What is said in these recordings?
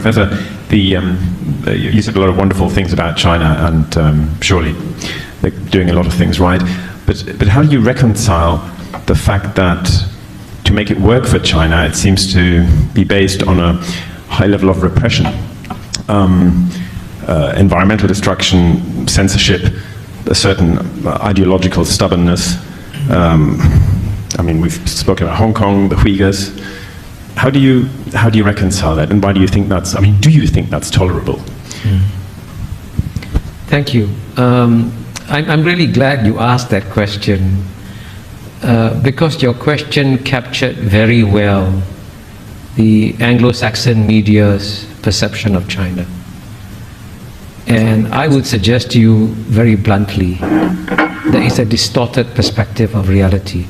Professor, you said a lot of wonderful things about China, and surely they're doing a lot of things right. But how do you reconcile the fact that to make it work for China, it seems to be based on a high level of repression, environmental destruction, censorship, a certain ideological stubbornness? I mean, we've spoken about Hong Kong, the Uyghurs. How do you reconcile that, and why do you think that's? I mean, do you think that's tolerable? Thank you. I'm really glad you asked that question, because your question captured very well the Anglo-Saxon media's perception of China. And I would suggest to you very bluntly that it's a distorted perspective of reality.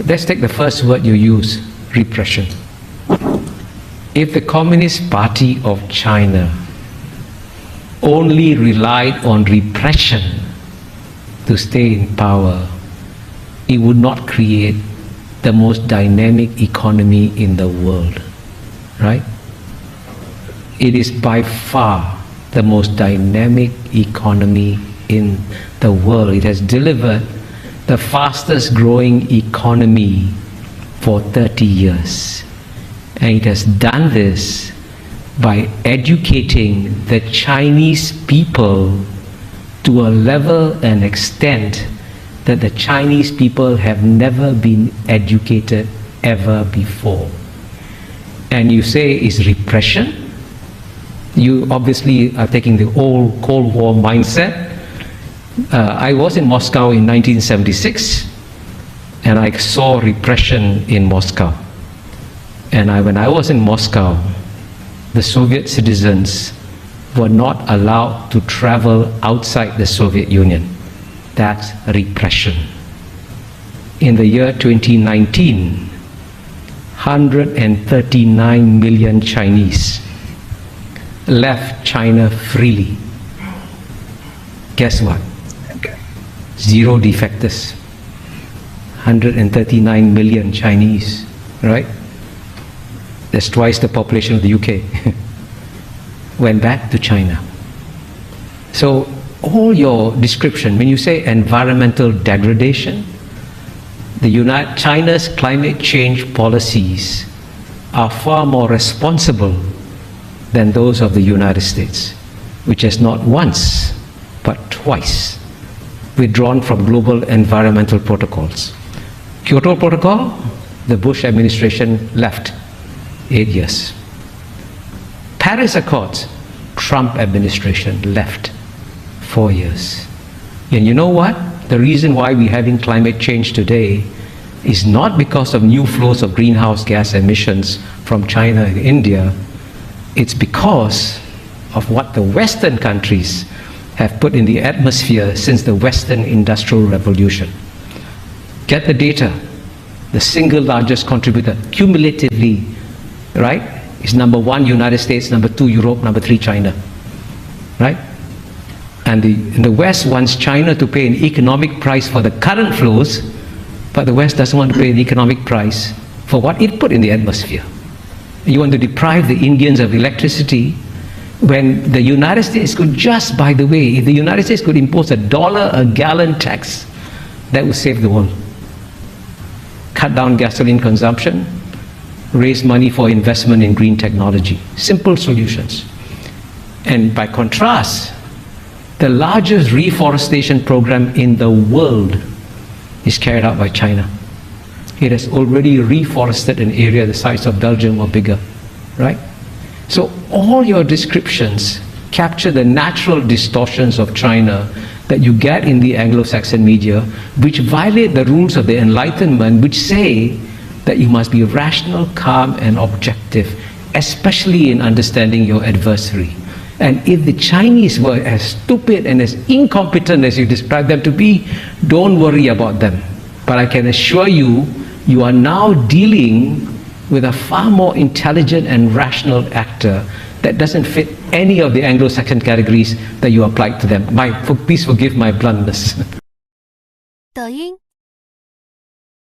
Let's take the first word you use, repression. If the Communist Party of China only relied on repression to stay in power, it would not create the most dynamic economy in the world, right? It is by far the most dynamic economy in the world. It has delivered the fastest growing economy for 30 years. And it has done this by educating the Chinese people to a level and extent that the Chinese people have never been educated ever before. And you say it's repression? You obviously are taking the old Cold War mindset. I was in Moscow in 1976, and I saw repression in Moscow. And when I was in Moscow, the Soviet citizens were not allowed to travel outside the Soviet Union. That's repression. In the year 2019, 139 million Chinese left China freely. Guess what? Zero defectors. 139 million Chinese, right? That's twice the population of the UK. Went back to China. So all your description, when you say environmental degradation, China's climate change policies are far more responsible than those of the United States, which has not once, but twice withdrawn from global environmental protocols. Kyoto Protocol, the Bush administration left 8 years. Paris Accords, Trump administration left 4 years. And you know what? The reason why we're having climate change today is not because of new flows of greenhouse gas emissions from China and India. It's because of what the Western countries have put in the atmosphere since the Western Industrial Revolution. Get the data. The single largest contributor cumulatively, right, is number 1 United States, number 2 Europe, number 3 China, right? And the West wants China to pay an economic price for the current flows, but the West doesn't want to pay an economic price for what it put in the atmosphere. You want to deprive the Indians of electricity when the United States could just, by the way, if the United States could impose $1 a gallon tax, that would save the world. Cut down gasoline consumption, raise money for investment in green technology. Simple solutions. And by contrast, the largest reforestation program in the world is carried out by China. It has already reforested an area the size of Belgium or bigger, right? So all your descriptions capture the natural distortions of China that you get in the Anglo-Saxon media, which violate the rules of the Enlightenment, which say that you must be rational, calm, and objective, especially in understanding your adversary. And if the Chinese were as stupid and as incompetent as you describe them to be, don't worry about them. But I can assure you, you are now dealing with a far more intelligent and rational actor that doesn't fit any of the Anglo-Saxon categories that you applied to them. Please forgive my bluntness. 抖音